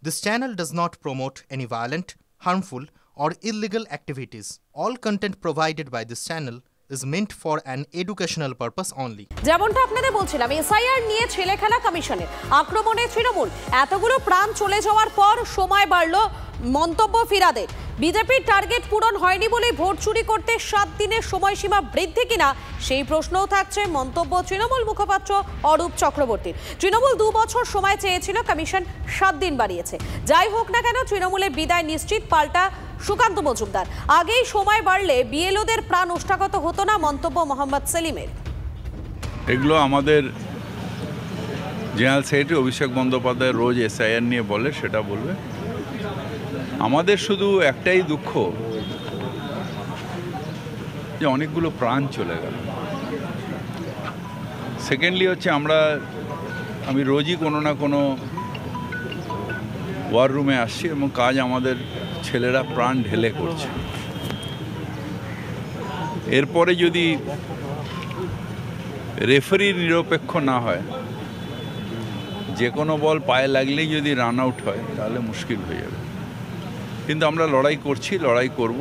This channel does not promote any violent, harmful, or illegal activities. All content provided by this channel is meant for an educational purpose only. যেমনটা আপনাদের বলছিলাম, SIR নিয়ে ছেলেখেলা কমিশনের আক্রমণে তৃণমূল এতগুলো প্রাণ চলে যাওয়ার পর সময় বাড়ল মন্তব্য ফিরাদের। বিজেপির টার্গেট পূরণ হয়নি বলে ভোট চুরি করতে 7 দিনের সময়সীমা বৃদ্ধি কিনা সেই প্রশ্নও থাকছে। মন্তব্য তৃণমূল মুখপাত্র অরূপ চক্রবর্তীর। তৃণমূল 2 বছর সময় চেয়েছিল, কমিশন 7 দিন বাড়িয়েছে। যাই হোক না কেন, তৃণমূলের বিদায় নিশ্চিত, পাল্টা সুকান্ত মজুমদার। আগেই সময় বাড়লে বিএলওদের প্রাণ ওষ্ঠাগত হতো না, মন্তব্য মোহাম্মদ সেলিমের। এগুলো আমাদের জেনারেল সেক্রেটারি অভিষেক বন্দ্যোপাধ্যায় রোজ এসআইআর নিয়ে বলে, সেটা বলবে। আমাদের শুধু একটাই দুঃখ যে অনেকগুলো প্রাণ চলে গেল। সেকেন্ডলি হচ্ছে আমি রোজই কোনো না কোনো ওয়ার রুমে আসছি এবং কাজ আমাদের ছেলেরা প্রাণ ঢেলে করছে। এরপরে যদি রেফারি নিরপেক্ষ না হয়, যে কোনো বল পায়ে লাগলেই যদি রান আউট হয়, তাহলে মুশকিল হয়ে যাবে। কিন্তু আমরা লড়াই করছি, লড়াই করব।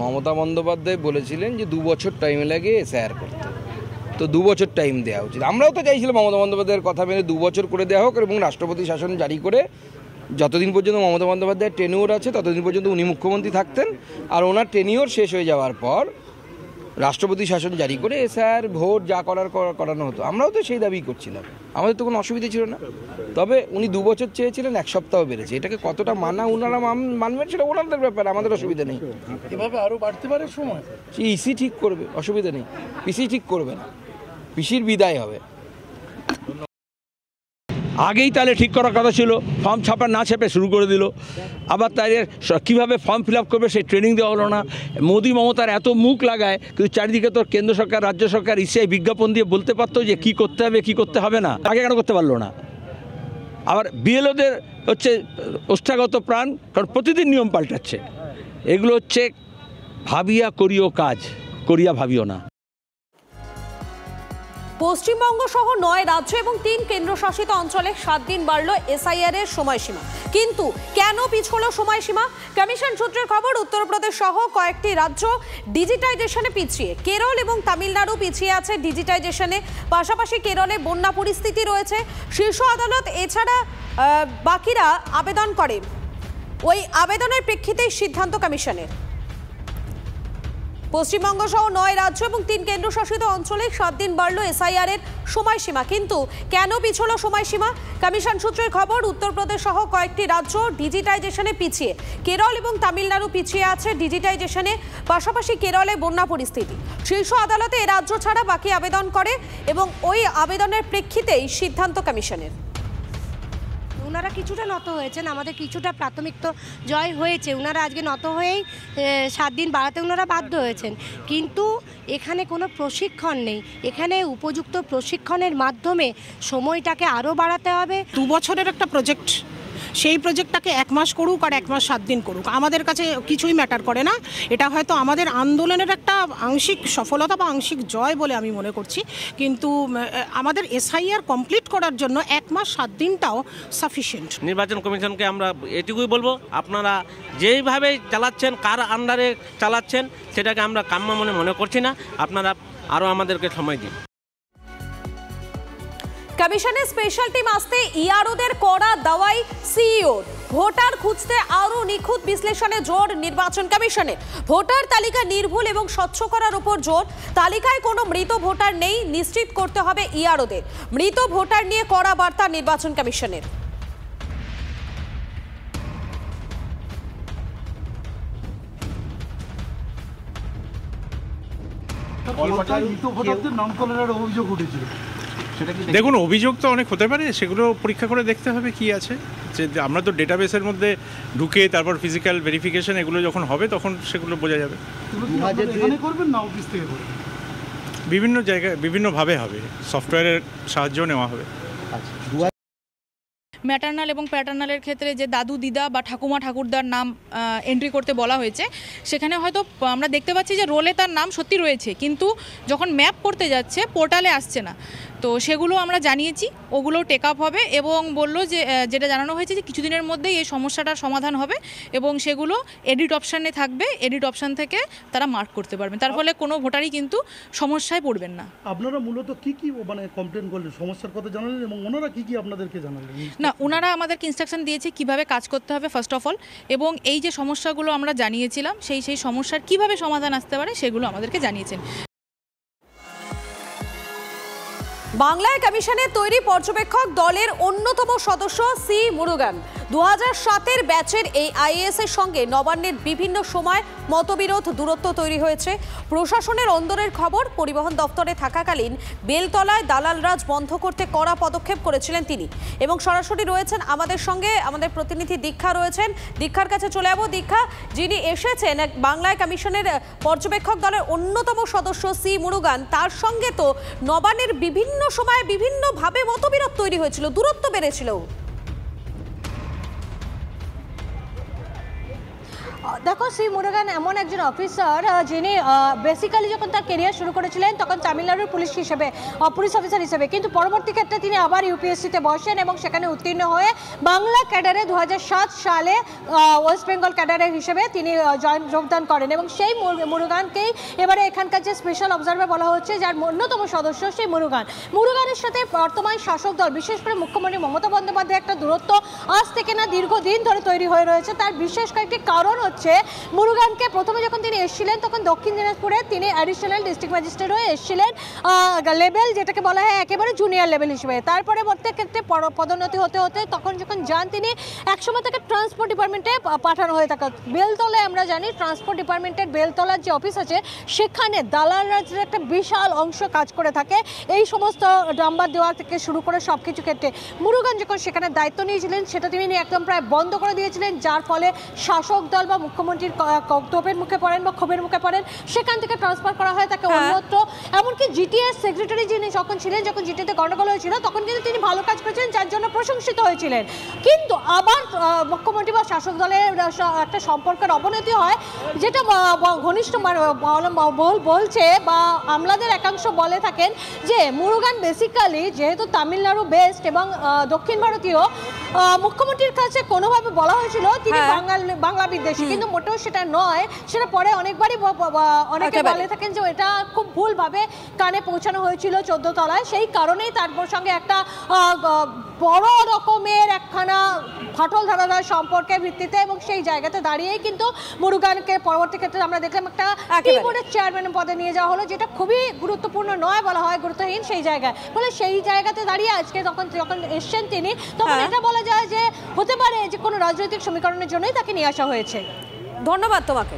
মমতা বন্দ্যোপাধ্যায় বলেছিলেন যে 2 বছর টাইম লাগে এসআইআর করতে, তো 2 বছর টাইম দেওয়া উচিত। আমরাও তো চাইছিলাম মমতা বন্দ্যোপাধ্যায়ের কথা মেনে 2 বছর করে দেওয়া হোক এবং রাষ্ট্রপতি শাসন জারি করে যতদিন পর্যন্ত মমতা বন্দ্যোপাধ্যায়ের টেনিওর আছে ততদিন পর্যন্ত উনি মুখ্যমন্ত্রী থাকতেন, আর ওনার টেনিওর শেষ হয়ে যাওয়ার পর রাষ্ট্রপতি শাসন জারি করে এসআইআর ভোট যা করানো হতো। আমরাও তো সেই দাবি করছিলাম, আমাদের তো কোনো অসুবিধা ছিল না। তবে উনি 2 বছর চেয়েছিলেন, 1 সপ্তাহ বেড়েছে। এটাকে কতটা ওনারা মানবেন সেটা ওনাদের ব্যাপার, আমাদের অসুবিধা নেই। এভাবে আরও বাড়তে পারে সময়, ইসি ঠিক করবে, অসুবিধা নেই। পিসি ঠিক করবে না, পিসির বিদায় হবে। আগেই তাহলে ঠিক করার কথা ছিল, ফর্ম ছাপা না ছাপে শুরু করে দিল। আবার তাদের কীভাবে ফর্ম ফিল আপ করবে সেই ট্রেনিং দেওয়া হলো না। মোদি মমতার এত মুখ লাগায়, কিন্তু চারিদিকে তো কেন্দ্র সরকার, রাজ্য সরকার ইসিআই বিজ্ঞাপন দিয়ে বলতে পারতো যে কী করতে হবে, কী করতে হবে না। আগে কেন করতে পারলো না? আবার বিএলওদের হচ্ছে ওষ্ঠাগত প্রাণ, কারণ প্রতিদিন নিয়ম পাল্টাচ্ছে। এগুলো হচ্ছে ভাবিয়া করিও কাজ, করিয়া ভাবিও না। পশ্চিমবঙ্গ সহ 9 রাজ্য এবং 3 কেন্দ্রশাসিত অঞ্চলে 7 দিন বাড়ল এসআইআর এর সময়সীমা। কিন্তু কেন পিছলো সময়সীমা? কমিশন সূত্রের খবর, উত্তরপ্রদেশ সহ কয়েকটি রাজ্য ডিজিটাইজেশনে পিছিয়ে। কেরল এবং তামিলনাড়ু পিছিয়ে আছে ডিজিটাইজেশনে। পাশাপাশি কেরলে বন্যা পরিস্থিতি রয়েছে। শীর্ষ আদালত এছাড়া বাকিরা আবেদন করে। ওই আবেদনের প্রেক্ষিতেই সিদ্ধান্ত কমিশনের। পশ্চিমবঙ্গ সহ 9 রাজ্য এবং 3 কেন্দ্রশাসিত অঞ্চলে 7 দিন বাড়ল এসআইআর এর সময়সীমা। কিন্তু কেন পিছলো সময়সীমা? কমিশন সূত্রের খবর, উত্তরপ্রদেশ সহ কয়েকটি রাজ্য ডিজিটাইজেশনে পিছিয়ে। কেরল এবং তামিলনাড়ু পিছিয়ে আছে ডিজিটাইজেশনে। পাশাপাশি কেরলে বন্যা পরিস্থিতি। শীর্ষ আদালতে এ রাজ্য ছাড়া বাকি আবেদন করে এবং ওই আবেদনের প্রেক্ষিতেই সিদ্ধান্ত কমিশনের। ওনারা কিছুটা নত হয়েছেন, আমাদের কিছুটা প্রাথমিক তো জয় হয়েছে। ওনারা আজকে নত হয়েই 7 দিন বাড়াতে ওনারা বাধ্য হয়েছেন। কিন্তু এখানে কোনো প্রশিক্ষণ নেই। এখানে উপযুক্ত প্রশিক্ষণের মাধ্যমে সময়টাকে আরও বাড়াতে হবে। 2 বছরের একটা প্রজেক্ট, সেই প্রজেক্টটাকে 1 মাস করুক আর 1 মাস 7 দিন করুক, আমাদের কাছে কিছুই ম্যাটার করে না। এটা হয়তো আমাদের আন্দোলনের একটা আংশিক সফলতা বা আংশিক জয় বলে আমি মনে করছি। কিন্তু আমাদের এসআইআর কমপ্লিট করার জন্য 1 মাস 7 দিনটাও সাফিসিয়েন্ট। নির্বাচন কমিশনকে আমরা এটুকুই বলবো, আপনারা যেইভাবে চালাচ্ছেন, কার আন্ডারে চালাচ্ছেন, সেটাকে আমরা কাম্য মনে করছি না। আপনারা আরও আমাদেরকে সময় দিন। কমিশনের স্পেশাল টিম আসতে ইআরওদের কড়া দাওয়াই সিইও। ভোটার খুঁজতে আরও নিখুঁত বিশ্লেষণে জোর নির্বাচন কমিশনের। ভোটার তালিকা নির্ভুল এবং স্বচ্ছ করার উপর জোর। তালিকায় কোনো মৃত ভোটার নেই, নিশ্চিত করতে হবে ইআরওদের। মৃত ভোটার নিয়ে কড়া বার্তা নির্বাচন কমিশনের। দেখুন, অভিযোগ তো অনেক হতে পারে, সেগুলো পরীক্ষা করে দেখতে হবে কি আছে। যে আমরা তো ডেটাবেসের মধ্যে ঢুকে তারপর ফিজিক্যাল ভেরিফিকেশন এগুলো যখন হবে তখন সেগুলো বোঝা যাবে। বিভিন্ন জায়গায় বিভিন্নভাবে হবে, সফটওয়্যারের সাহায্য নেওয়া হবে। ম্যাটার্নাল এবং প্যাটার্নালের ক্ষেত্রে যে দাদু দিদা বা ঠাকুমা ঠাকুরদার নাম এন্ট্রি করতে বলা হয়েছে, সেখানে হয়তো আমরা দেখতে পাচ্ছি যে রোলে তার নাম সত্যি রয়েছে, কিন্তু যখন ম্যাপ করতে যাচ্ছে পোর্টালে আসছে না। তো সেগুলো আমরা জানিয়েছি, ওগুলো টেক আপ হবে এবং বললো যে যেটা জানানো হয়েছে যে কিছুদিনের মধ্যেই এই সমস্যাটার সমাধান হবে এবং সেগুলো এডিট অপশানে থাকবে, এডিট অপশান থেকে তারা মার্ক করতে পারবেন, তার ফলে কোনো ভোটারই কিন্তু সমস্যায় পড়বেন না। আপনারা মূলত কি মানে কমপ্লেন করলেন, সমস্যার কথা জানালেন এবং ওনারা কি আপনাদেরকে জানালেন? না, ওনারা আমাদেরকে ইনস্ট্রাকশন দিয়েছে কিভাবে কাজ করতে হবে ফার্স্ট অফ অল, এবং এই যে সমস্যাগুলো আমরা জানিয়েছিলাম সেই সমস্যার কিভাবে সমাধান আসতে পারে সেগুলো আমাদেরকে জানিয়েছেন। বাংলায় কমিশনের তৈরি পর্যবেক্ষক দলের অন্যতম সদস্য সি মুরুগান 2007-এর ব্যাচের এই আইএএস এর সঙ্গে নবান্নের বিভিন্ন সময় মতবিরোধ দূরত্ব তৈরি হয়েছে। প্রশাসনের অন্দরের খবর, পরিবহন দপ্তরে থাকাকালীন বেলতলায় দালাল রাজ বন্ধ করতে কড়া পদক্ষেপ করেছিলেন তিনি। এবং সরাসরি রয়েছেন আমাদের সঙ্গে আমাদের প্রতিনিধি দীক্ষা রয়েছেন। দীক্ষার কাছে চলে যাবো। দীক্ষা, যিনি এসেছেন বাংলায় কমিশনের পর্যবেক্ষক দলের অন্যতম সদস্য সি মুরুগান, তার সঙ্গে তো নবান্নের বিভিন্ন সময় বিভিন্নভাবে মতবিরোধ তৈরি হয়েছিল, দূরত্ব বেড়েছিল। দেখো, সি মুরুগান এমন একজন অফিসার যিনি বেসিক্যালি যখন তার কেরিয়ার শুরু করেছিলেন তখন তামিলনাড়ুর পুলিশ অফিসার হিসেবে, কিন্তু পরবর্তী ক্ষেত্রে তিনি আবার ইউপিএসসিতে বসেন এবং সেখানে উত্তীর্ণ হয়ে বাংলা ক্যাডারে 2007 সালে ওয়েস্ট বেঙ্গল ক্যাডারে হিসেবে তিনি যোগদান করেন এবং সেই মুরুগানকেই এবারে এখানকার যে স্পেশাল অবজারভার বলা হচ্ছে, যার অন্যতম সদস্য সেই মুরুগানের সাথে বর্তমান শাসক দল, বিশেষ করে মুখ্যমন্ত্রী মমতা বন্দ্যোপাধ্যায়ের একটা দূরত্ব আজ থেকে না দীর্ঘদিন ধরে তৈরি হয়ে রয়েছে। তার বিশেষ কয়েকটি কারণ হচ্ছে, মুরুগানকে প্রথমে যখন তিনি এসেছিলেন তখন দক্ষিণ দিনাজপুরে তিনি অ্যাডিশনাল ডিস্ট্রিক্ট ম্যাজিস্ট্রেট হয়ে এসেছিলেন, লেভেল যেটাকে বলা হয় একেবারে জুনিয়র লেভেল হিসেবে। তারপরে প্রত্যেক ক্ষেত্রে পদোন্নতি হতে হতে তখন যখন যান তিনি একসময় তাকে ট্রান্সপোর্ট ডিপার্টমেন্টে পাঠানো হয়ে থাকে। বেলতলায় আমরা জানি ট্রান্সপোর্ট ডিপার্টমেন্টের বেলতলার যে অফিস আছে সেখানে দালাল রাজের একটা বিশাল অংশ কাজ করে থাকে, এই সমস্ত নাম্বার দেওয়া থেকে শুরু করে সব কিছু ক্ষেত্রে। মুরুগান যখন সেখানে দায়িত্ব নিয়েছিলেন সেটা তিনি একদম প্রায় বন্ধ করে দিয়েছিলেন, যার ফলে শাসক দল বা মুখ্যমন্ত্রীর তোপের মুখে পড়েন বা ক্ষোভের মুখে পড়েন, সেখান থেকে ট্রান্সফার করা হয় তাকে অন্যত্র। এমনকি জিটিএস সেক্রেটারি যিনি যখন ছিলেন, যখন জিটিতে গন্ডগোল হয়েছিল তখন কিন্তু তিনি ভালো কাজ করেছিলেন, যার জন্য প্রশংসিত হয়েছিলেন। কিন্তু আবার মুখ্যমন্ত্রী বা শাসক দলের একটা সম্পর্কের অবনতি হয়, যেটা ঘনিষ্ঠ বলছে বা আমলাদের একাংশ বলে থাকেন যে মুরুগান বেসিক্যালি যেহেতু তামিলনাড়ু বেস্ট এবং দক্ষিণ ভারতীয়, মুখ্যমন্ত্রীর কাছে কোনোভাবে বলা হয়েছিল তিনি বাংলা বিদ্বেষী, কিন্তু মোটেও সেটা নয়। সেটা পরে অনেকবারই অনেকে বলে থাকেন যে এটা খুব ভুলভাবে কানে পৌঁছানো হয়েছিল 14 তলায়, সেই কারণেই তার সঙ্গে একটা বড় রকমের একখানা ফাটল ধরা সম্পর্কের ভিত্তিতে এবং সেই জায়গাতে দাঁড়িয়েই কিন্তু মুরুগানকে পরবর্তী ক্ষেত্রে আমরা দেখলাম একটা বোর্ডের চেয়ারম্যান পদে নিয়ে যাওয়া হলো, যেটা খুবই গুরুত্বপূর্ণ নয়, বলা হয় গুরুত্বহীন সেই জায়গায়। ফলে সেই জায়গাতে দাঁড়িয়ে আজকে যখন এসছেন তিনি, তখন এটা বলা যায় যে হতে পারে যে কোনো রাজনৈতিক সমীকরণের জন্যই তাকে নিয়ে আসা হয়েছে। ধন্যবাদ তোমাকে।